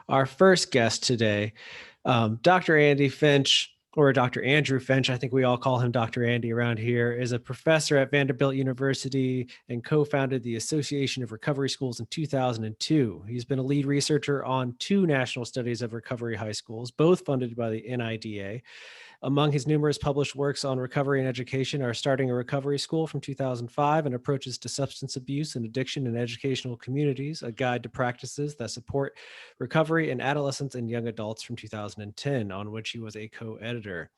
our first guest today. Dr. Andy Finch, or Dr. Andrew Finch, I think we all call him Dr. Andy around here, is a professor at Vanderbilt University and co-founded the Association of Recovery Schools in 2002. He's been a lead researcher on 2 national studies of recovery high schools, both funded by the NIDA. Among his numerous published works on recovery and education are Starting a Recovery School from 2005 and Approaches to Substance Abuse and Addiction in Educational Communities, a guide to practices that support recovery in adolescents and young adults from 2010, on which he was a co-editor.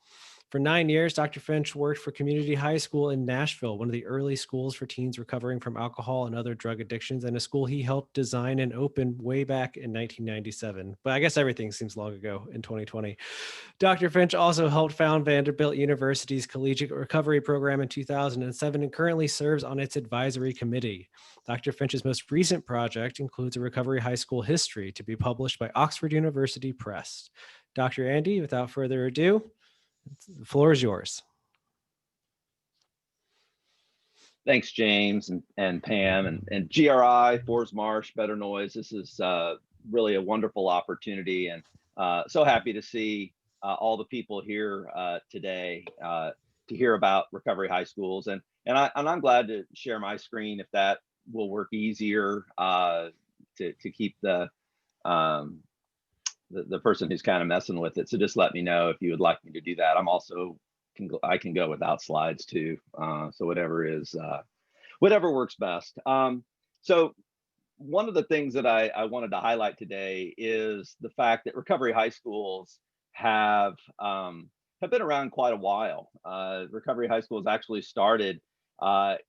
For 9 years, Dr. Finch worked for Community High School in Nashville, one of the early schools for teens recovering from alcohol and other drug addictions, and a school he helped design and open way back in 1997. But I guess everything seems long ago in 2020. Dr. Finch also helped found Vanderbilt University's Collegiate Recovery Program in 2007 and currently serves on its advisory committee. Dr. Finch's most recent project includes a recovery high school history to be published by Oxford University Press. Dr. Andy, without further ado, the floor is yours. Thanks, James and Pam and GRI, Forest Marsh, Better Noise. This is really a wonderful opportunity, and so happy to see all the people here today to hear about recovery high schools. And I'm glad to share my screen if that will work easier to keep the person who's kind of messing with it. So just let me know if you would like me to do that. I'm also I can go without slides too. So whatever works best. So one of the things that I wanted to highlight today is the fact that recovery high schools have been around quite a while. Recovery high schools actually started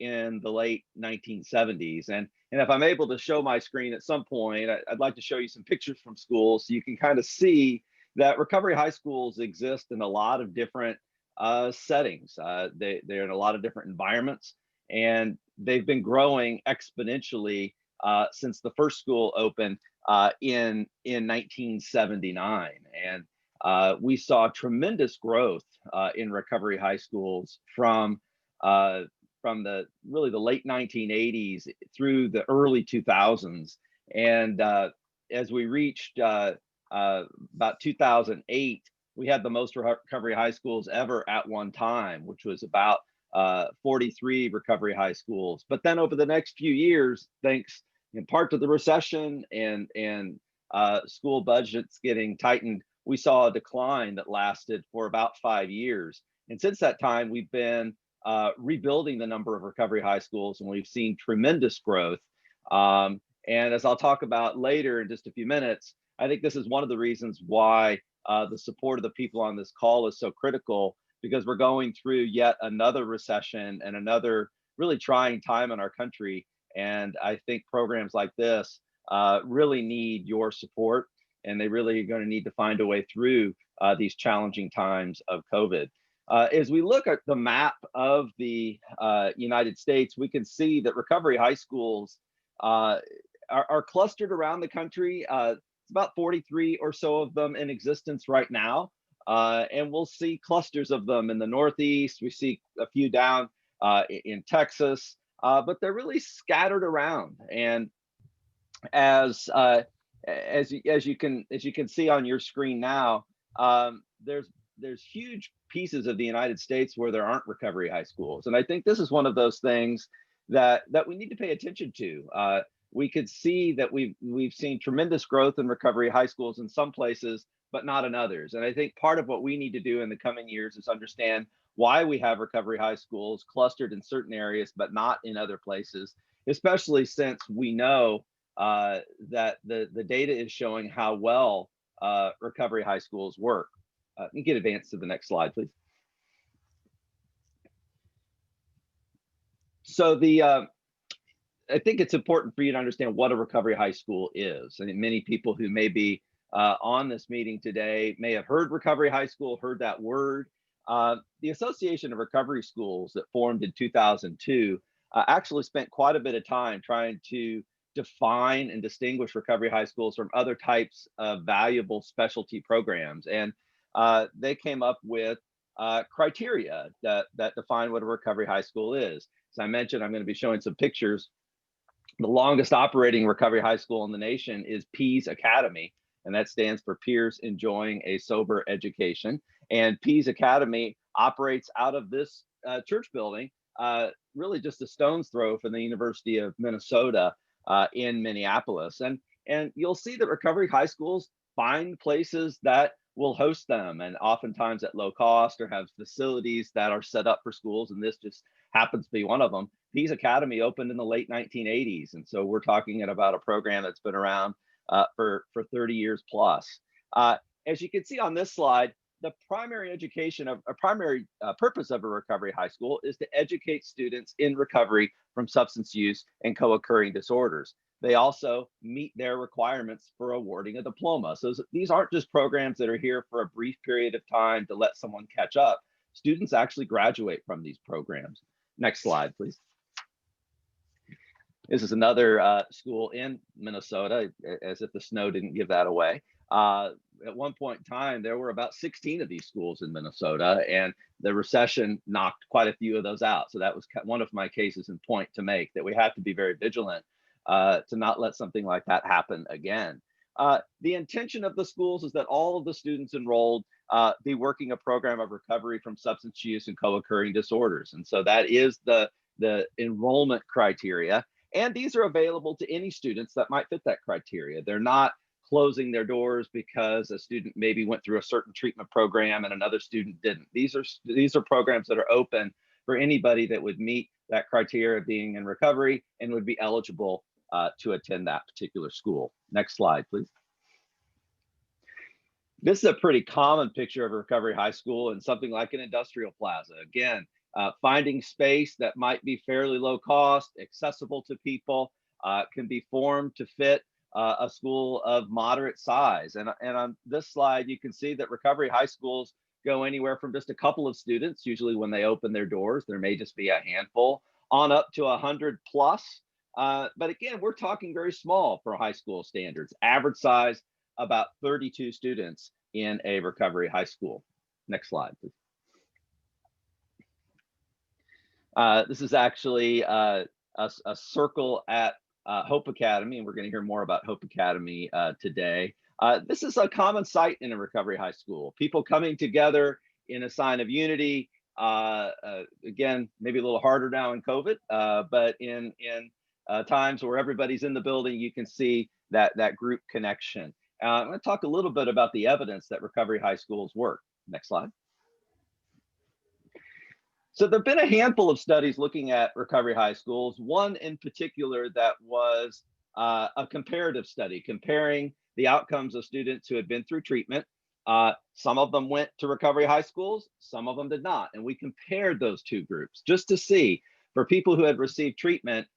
in the late 1970s. And if I'm able to show my screen at some point, I'd like to show you some pictures from schools so you can kind of see that recovery high schools exist in a lot of different settings. They're in a lot of different environments, and they've been growing exponentially since the first school opened in 1979. And we saw tremendous growth in recovery high schools from the late 1980s through the early 2000s. And as we reached about 2008, we had the most recovery high schools ever at one time, which was about 43 recovery high schools. But then over the next few years, thanks in part to the recession and school budgets getting tightened, we saw a decline that lasted for about 5 years. And since that time, we've been rebuilding the number of recovery high schools, and we've seen tremendous growth. And as I'll talk about later in just a few minutes, I think this is one of the reasons why the support of the people on this call is so critical, because we're going through yet another recession and another really trying time in our country. And I think programs like this really need your support, and they really are going to need to find a way through these challenging times of COVID. As we look at the map of the United States, we can see that recovery high schools are clustered around the country. It's about 43 or so of them in existence right now. And we'll see clusters of them in the Northeast. We see a few down in Texas, but they're really scattered around. And as you can see on your screen now, there's huge pieces of the United States where there aren't recovery high schools. And I think this is one of those things that we need to pay attention to. We could see that we've seen tremendous growth in recovery high schools in some places, but not in others. And I think part of what we need to do in the coming years is understand why we have recovery high schools clustered in certain areas, but not in other places, especially since we know that the data is showing how well recovery high schools work. You can advance to the next slide, please. So I think it's important for you to understand what a recovery high school is. I mean, many people who may be on this meeting today may have heard recovery high school, heard that word. The Association of Recovery Schools that formed in 2002 actually spent quite a bit of time trying to define and distinguish recovery high schools from other types of valuable specialty programs. And they came up with criteria that define what a recovery high school is. As I mentioned, I'm going to be showing some pictures. The longest operating recovery high school in the nation is Pease Academy. and that stands for Peers Enjoying a Sober Education. And Pease Academy operates out of this church building, really just a stone's throw from the University of Minnesota in Minneapolis. And you'll see that recovery high schools find places that will host them, and oftentimes at low cost, or have facilities that are set up for schools. And this just happens to be one of them. Pease Academy opened in the late 1980s. And so we're talking about a program that's been around for 30 years plus. As you can see on this slide, the primary education of a primary purpose of a recovery high school is to educate students in recovery from substance use and co-occurring disorders. They also meet their requirements for awarding a diploma. So these aren't just programs that are here for a brief period of time to let someone catch up. Students actually graduate from these programs. Next slide, please. This is another school in Minnesota, as if the snow didn't give that away. At one point in time, there were about 16 of these schools in Minnesota, and the recession knocked quite a few of those out. So that was one of my cases in point to make, that we have to be very vigilant to not let something like that happen again. The intention of the schools is that all of the students enrolled be working a program of recovery from substance use and co-occurring disorders. And so that is the enrollment criteria. And these are available to any students that might fit that criteria. They're not closing their doors because a student maybe went through a certain treatment program and another student didn't. These are programs that are open for anybody that would meet that criteria of being in recovery and would be eligible to attend that particular school. Next slide, please. This is a pretty common picture of a recovery high school in something like an industrial plaza. Again, finding space that might be fairly low cost, accessible to people, can be formed to fit a school of moderate size. And on this slide, you can see that recovery high schools go anywhere from just a couple of students. Usually when they open their doors, there may just be a handful, on up to 100 plus. But again, we're talking very small for high school standards. Average size, about 32 students in a recovery high school. Next slide, please. This is actually a circle at Hope Academy, and we're going to hear more about Hope Academy today. This is a common sight in a recovery high school. People coming together in a sign of unity. Again, maybe a little harder now in COVID, but in times where everybody's in the building, you can see that group connection. I'm going to talk a little bit about the evidence that recovery high schools work. Next slide. So there've been a handful of studies looking at recovery high schools. One in particular that was a comparative study, comparing the outcomes of students who had been through treatment. Some of them went to recovery high schools, some of them did not. And we compared those two groups just to see, for people who had received treatment,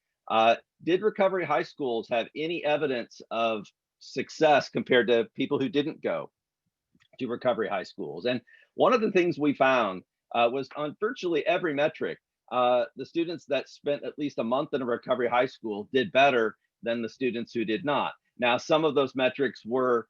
did recovery high schools have any evidence of success compared to people who didn't go to recovery high schools? And one of the things we found was on virtually every metric, the students that spent at least a month in a recovery high school did better than the students who did not. Now, some of those metrics were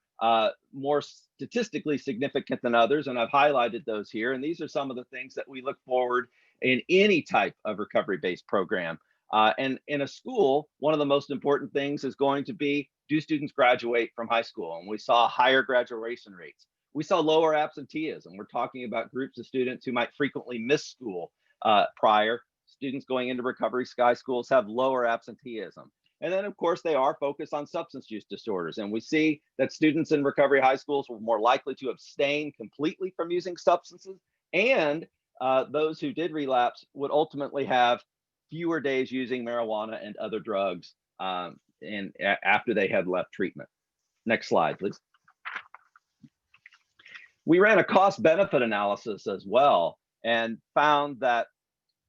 more statistically significant than others, and I've highlighted those here. And these are some of the things that we look forward in any type of recovery-based program. And in a school, one of the most important things is going to be, do students graduate from high school? And we saw higher graduation rates. We saw lower absenteeism. We're talking about groups of students who might frequently miss school prior. Students going into recovery high schools have lower absenteeism. And then, of course, they are focused on substance use disorders. And we see that students in recovery high schools were more likely to abstain completely from using substances. And those who did relapse would ultimately have fewer days using marijuana and other drugs after they had left treatment. Next slide, please. We ran a cost benefit analysis as well and found that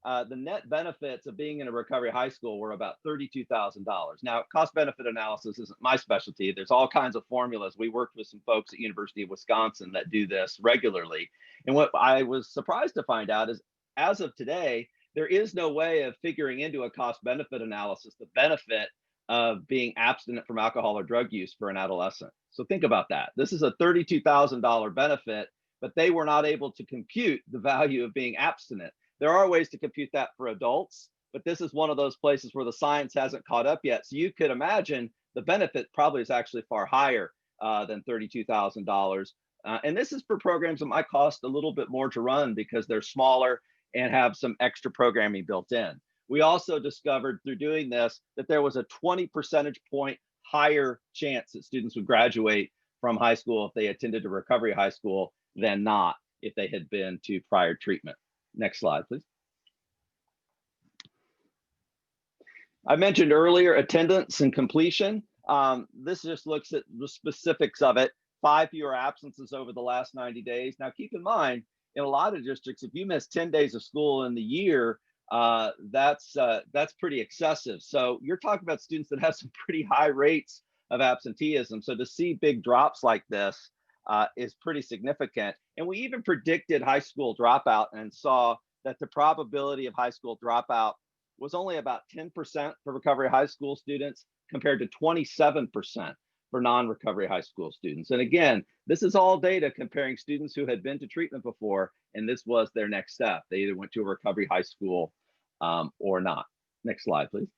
the net benefits of being in a recovery high school were about $32,000. Now, cost benefit analysis isn't my specialty. There's all kinds of formulas. We worked with some folks at University of Wisconsin that do this regularly. And what I was surprised to find out is, as of today, there is no way of figuring into a cost benefit analysis the benefit of being abstinent from alcohol or drug use for an adolescent. So think about that. This is a $32,000 benefit, but they were not able to compute the value of being abstinent. There are ways to compute that for adults, but this is one of those places where the science hasn't caught up yet. So you could imagine the benefit probably is actually far higher than $32,000. And this is for programs that might cost a little bit more to run because they're smaller and have some extra programming built in. We also discovered through doing this that there was a 20 percentage point higher chance that students would graduate from high school if they attended a recovery high school than not if they had been to prior treatment. Next slide, please. I mentioned earlier attendance and completion. This just looks at the specifics of it. 5 fewer absences over the last 90 days. Now, keep in mind, in a lot of districts, if you miss 10 days of school in the year, that's pretty excessive. So you're talking about students that have some pretty high rates of absenteeism. So to see big drops like this is pretty significant. And we even predicted high school dropout and saw that the probability of high school dropout was only about 10% for recovery high school students compared to 27% for non-recovery high school students. And again, this is all data comparing students who had been to treatment before, and this was their next step. They either went to a recovery high school or not. Next slide, please.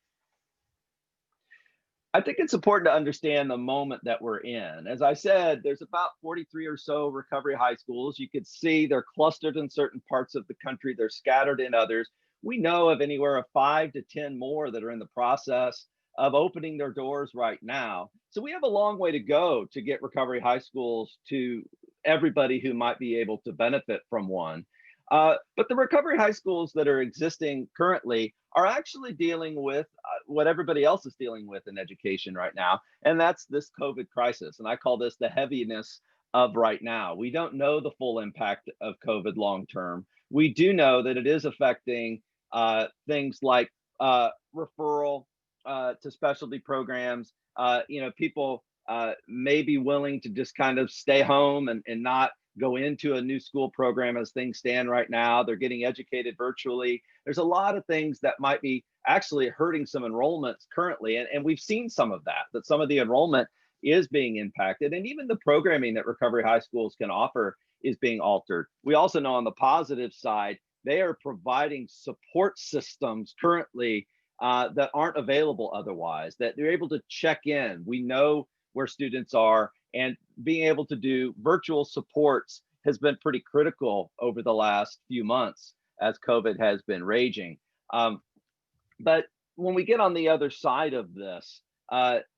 I think it's important to understand the moment that we're in. As I said, there's about 43 or so recovery high schools. You could see they're clustered in certain parts of the country. They're scattered in others. We know of anywhere of 5 to 10 more that are in the process of opening their doors right now. So we have a long way to go to get recovery high schools to everybody who might be able to benefit from one. But the recovery high schools that are existing currently are actually dealing with what everybody else is dealing with in education right now, and that's this COVID crisis. And I call this the heaviness of right now. We don't know the full impact of COVID long term. We do know that it is affecting things like referral to specialty programs. People may be willing to just kind of stay home and not go into a new school program as things stand right now. They're getting educated virtually. There's a lot of things that might be actually hurting some enrollments currently. And we've seen some of that some of the enrollment is being impacted. And even the programming that recovery high schools can offer is being altered. We also know on the positive side, they are providing support systems currently that aren't available otherwise, that they're able to check in. We know where students are, and being able to do virtual supports has been pretty critical over the last few months as COVID has been raging. But when we get on the other side of this,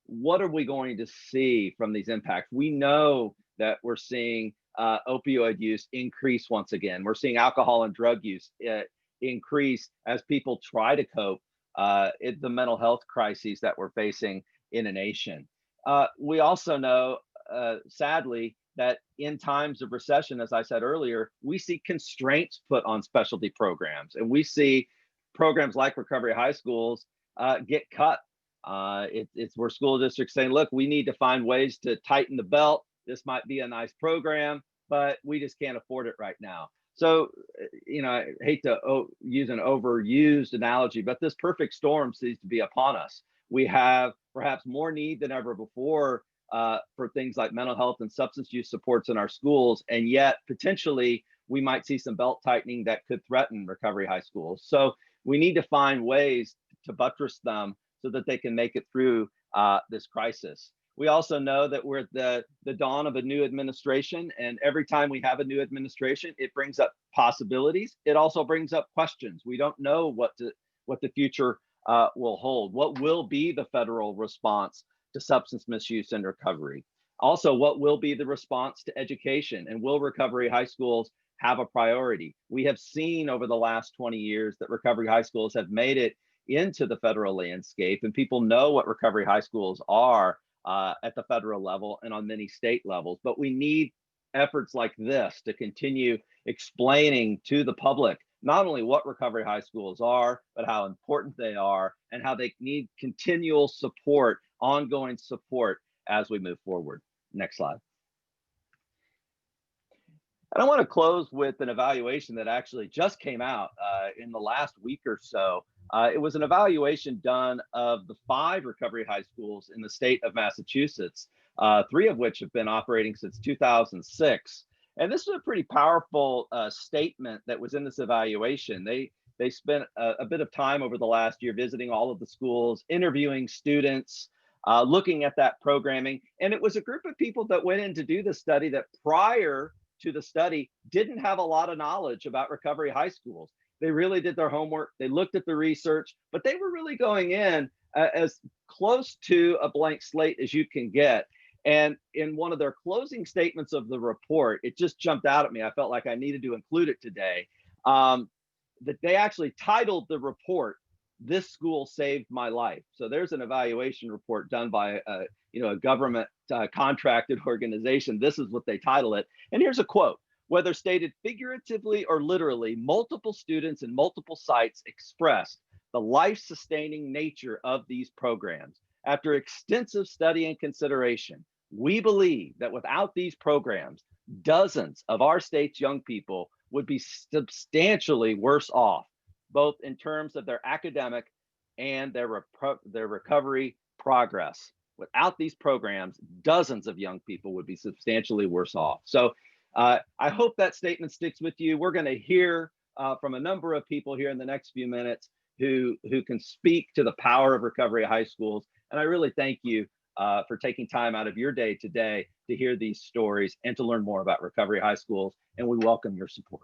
what are we going to see from these impacts? We know that we're seeing opioid use increase once again. We're seeing alcohol and drug use increase as people try to cope in the mental health crises that we're facing in a nation. We also know, sadly, that in times of recession, as I said earlier, we see constraints put on specialty programs, and we see programs like recovery high schools get cut. It's where school districts saying, look, we need to find ways to tighten the belt. This might be a nice program, but we just can't afford it right now. So, I hate to use an overused analogy, but this perfect storm seems to be upon us. We have perhaps more need than ever before for things like mental health and substance use supports in our schools, and yet potentially we might see some belt tightening that could threaten recovery high schools. So we need to find ways to buttress them so that they can make it through this crisis. We also know that we're at the dawn of a new administration, and every time we have a new administration, it brings up possibilities. It also brings up questions. We don't know what the future will hold. What will be the federal response to substance misuse and recovery? Also, what will be the response to education, and will recovery high schools have a priority? We have seen over the last 20 years that recovery high schools have made it into the federal landscape, and people know what recovery high schools are at the federal level and on many state levels. But we need efforts like this to continue explaining to the public not only what recovery high schools are, but how important they are and how they need continual support, ongoing support as we move forward. Next slide. And I want to close with an evaluation that actually just came out in the last week or so. It was an evaluation done of the 5 recovery high schools in the state of Massachusetts, 3 of which have been operating since 2006. And this was a pretty powerful statement that was in this evaluation. They spent a bit of time over the last year visiting all of the schools, interviewing students, looking at that programming. And it was a group of people that went in to do the study that prior to the study didn't have a lot of knowledge about recovery high schools. They really did their homework, they looked at the research, but they were really going in as close to a blank slate as you can get. And in one of their closing statements of the report, it just jumped out at me. I felt like I needed to include it today. That they actually titled the report, "This School Saved My Life." So there's an evaluation report done by a government contracted organization. This is what they title it. And here's a quote: "Whether stated figuratively or literally, multiple students in multiple sites expressed the life-sustaining nature of these programs. After extensive study and consideration, we believe that without these programs, dozens of our state's young people would be substantially worse off, both in terms of their academic and their recovery progress. Without these programs, dozens of young people would be substantially worse off." So I hope that statement sticks with you. We're going to hear from a number of people here in the next few minutes who can speak to the power of recovery high schools. And I really thank you for taking time out of your day today to hear these stories and to learn more about recovery high schools. And we welcome your support.